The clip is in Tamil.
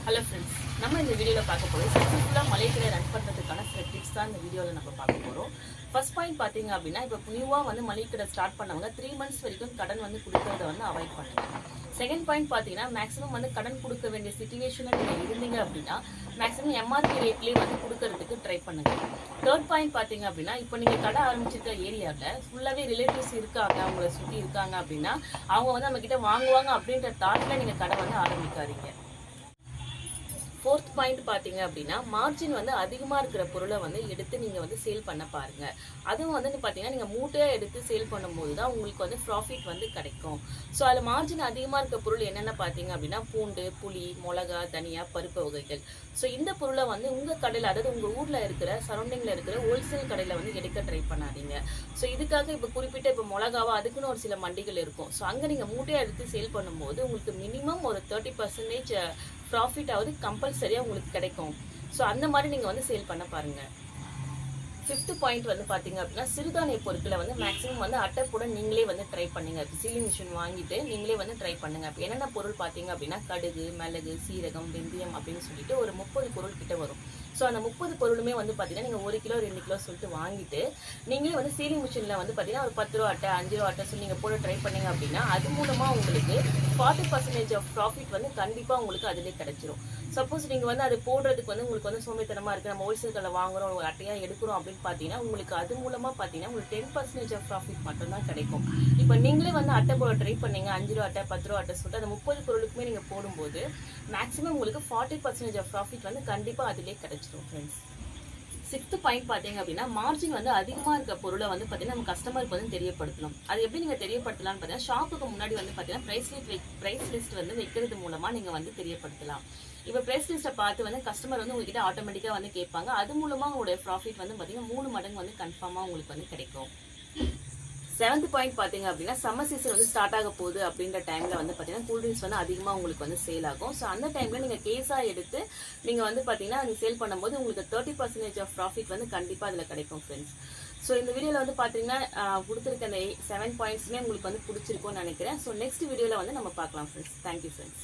ஹலோ ஃப்ரெண்ட்ஸ், நம்ம இந்த வீடியோவில் பார்க்க போகிறோம் சக்ஸஸ்ஃபுல்லாக மளிகை ரன் பண்ணுறதுக்கான சில டிப்ஸ் தான் இந்த வீடியோவில் நம்ம பார்க்க போகிறோம். ஃபர்ஸ்ட் பாயிண்ட் பார்த்தீங்க அப்படின்னா, இப்போ நியூவாக வந்து மளிகை கடை ஸ்டார்ட் பண்ணவங்க 3 months வரைக்கும் கடன் வந்து கொடுக்கறத வந்து அவாய்ட் பண்ணுங்க. செகண்ட் பாயிண்ட் பார்த்தீங்கன்னா, மேக்ஸிமம் வந்து கடன் கொடுக்க வேண்டிய சிச்சுவேஷனில் நீங்கள் இருந்தீங்க அப்படின்னா மேக்ஸிமம் எம்ஆர்பி ரேட்லேயே வந்து கொடுக்கறதுக்கு ட்ரை பண்ணுங்க. தேர்ட் பாயிண்ட் பார்த்தீங்க அப்படின்னா, இப்போ நீங்கள் கடை ஆரம்பிச்சிருக்க ஏரியாவில் ஃபுல்லாகவே ரிலேட்டிவ்ஸ் இருக்காங்க, அவங்கள சுற்றி இருக்காங்க அப்படின்னா அவங்க வந்து நம்மக்கிட்ட வாங்குவாங்க அப்படின்ற தாட்டில் நீங்கள் கடை வந்து ஆரம்பிக்காதீங்க. ஃபோர்த் பாயிண்ட் பார்த்தீங்க அப்படின்னா, மார்ஜின் வந்து அதிகமாக இருக்கிற பொருளை வந்து எடுத்து நீங்கள் வந்து சேல் பண்ண பாருங்க. அதுவும் வந்து பார்த்தீங்கன்னா நீங்கள் மூட்டையாக எடுத்து சேல் பண்ணும்போது தான் உங்களுக்கு வந்து ப்ராஃபிட் வந்து கிடைக்கும். ஸோ அதில் மார்ஜின் அதிகமாக இருக்க பொருள் என்னென்ன பார்த்தீங்க அப்படின்னா, பூண்டு, புளி, மிளகா, தனியா, பருப்பு வகைகள். ஸோ இந்த பொருளை வந்து உங்கள் கடையில், அதாவது உங்கள் ஊரில் இருக்கிற சரௌண்டிங்கில் இருக்கிற ஹோல்சேல் கடையில் வந்து எடுக்க ட்ரை பண்ணாதீங்க. ஸோ இதுக்காக இப்போ குறிப்பிட்ட இப்போ மிளகாவா அதுக்குன்னு ஒரு சில மண்டிகள் இருக்கும். ஸோ அங்கே நீங்கள் மூட்டையாக எடுத்து சேல் பண்ணும்போது உங்களுக்கு மினிமம் ஒரு 30% ப்ராஃபிட் ஆகுது கம்பல்சரியாக உங்களுக்கு கிடைக்கும். ஸோ அந்த மாதிரி நீங்கள் வந்து சேல் பண்ண பாருங்கள். ஃபிஃப்த் பாயிண்ட் வந்து பார்த்தீங்க அப்படின்னா, சிறுதானிய பொருட்களை வந்து மேக்ஸிமம் வந்து அட்டை போட நீங்களே வந்து ட்ரை பண்ணுங்க. சீலிங் மிஷின் வாங்கிட்டு நீங்களே வந்து ட்ரை பண்ணுங்க. இப்போ என்னென்ன பொருள் பார்த்தீங்க அப்படின்னா, கடுகு, மிளகு, சீரகம், வெந்தயம் அப்படின்னு சொல்லிட்டு ஒரு 30 பொருள் கிட்ட வரும். ஸோ அந்த 30 பொருளுமே வந்து பார்த்தீங்கன்னா நீங்கள் 1 கிலோ 2 கிலோ சொல்லிட்டு வாங்கிட்டு நீங்களே வந்து சீலிங் மிஷினில் வந்து பார்த்தீங்கன்னா ஒரு 10 ரூபா அட்டை, 5 ரூபா அட்டை சொல்லி நீங்கள் போட ட்ரை பண்ணீங்க அப்படின்னா அது மூலமாக உங்களுக்கு 40% ஆஃப் ப்ராஃபிட் வந்து கண்டிப்பாக உங்களுக்கு அதிலே கிடைச்சிரும். சப்போஸ் நீங்கள் வந்து அது போடுறதுக்கு வந்து உங்களுக்கு வந்து சோம்பேத்தனமாக இருக்குது, நம்ம ஹோல்சேல் கடையில் வாங்குறோம், ஒரு அட்டையாக எடுக்கிறோம் அப்படின்னு பார்த்தீங்கன்னா உங்களுக்கு அது மூலமாக பார்த்தீங்கன்னா உங்களுக்கு 10% ஆஃப் ப்ராஃபிட் மட்டும்தான் கிடைக்கும். இப்போ நீங்களே வந்து அட்டை போட ட்ரை பண்ணீங்க, 5 ரூபா அட்டை, 10 ரூபா அட்டை சொல்லிட்டு அந்த 30 பொருளுக்குமே நீங்கள் போடும்போது மேக்ஸிமம் உங்களுக்கு 40% ஆஃப் ப்ராஃபிட் வந்து கண்டிப்பாக அதிலே கிடைச்சிடும் ஃப்ரெண்ட்ஸ். சிக்ஸ்த் பாயிண்ட் பார்த்தீங்க அப்படின்னா, மார்ஜின் வந்து அதிகமாக இருக்க பொருளை வந்து பார்த்தீங்கன்னா நம்ம கஸ்டமருக்கு வந்து தெரியப்படுத்தணும். அது எப்படி நீங்கள் தெரியப்படுத்தலாம்னு பார்த்தீங்கன்னா, ஷாப்புக்கு முன்னாடி வந்து பார்த்தீங்கன்னா ப்ரைஸ் லிஸ்ட் வந்து வைக்கிறது மூலமாக நீங்கள் வந்து தெரியப்படுத்தலாம். இப்போ ப்ரைஸ் லிஸ்ட்டை பார்த்து வந்து கஸ்டமர் வந்து உங்ககிட்ட ஆட்டோமேட்டிக்காக வந்து கேட்பாங்க. அது மூலமாக உங்களுடைய ப்ராஃபிட் வந்து பார்த்தீங்கன்னா 3 மடங்கு வந்து கன்ஃபார்மாக உங்களுக்கு வந்து கிடைக்கும். 7th பாயிண்ட் பார்த்தீங்க அப்படின்னா, சம்மர் சீசன் வந்து ஸ்டார்ட் ஆக போகுது அப்படின்ற டைமில் வந்து பார்த்தீங்கன்னா கூல்ட்ரிங்க்ஸ் வந்து அதிகமாக உங்களுக்கு வந்து சேல் ஆகும். ஸோ அந்த டைமில் நீங்கள் கேஸாக எடுத்து நீங்கள் வந்து பார்த்தீங்கன்னா அது சேல் பண்ணும்போது உங்களுக்கு 30% ஆஃப் ப்ராஃபிட் வந்து கண்டிப்பாக அதில் கிடைக்கும் ஃப்ரெண்ட்ஸ். ஸோ இந்த வீடியோவில் வந்து பார்த்தீங்கன்னா கொடுத்துருக்க அந்த 7 பாயிண்ட்ஸுமே உங்களுக்கு வந்து பிடிச்சிருக்கும்னு நினைக்கிறேன். ஸோ நெக்ஸ்ட் வீடியோவில் வந்து நம்ம பார்க்கலாம் ஃப்ரெண்ட்ஸ். Thank you friends.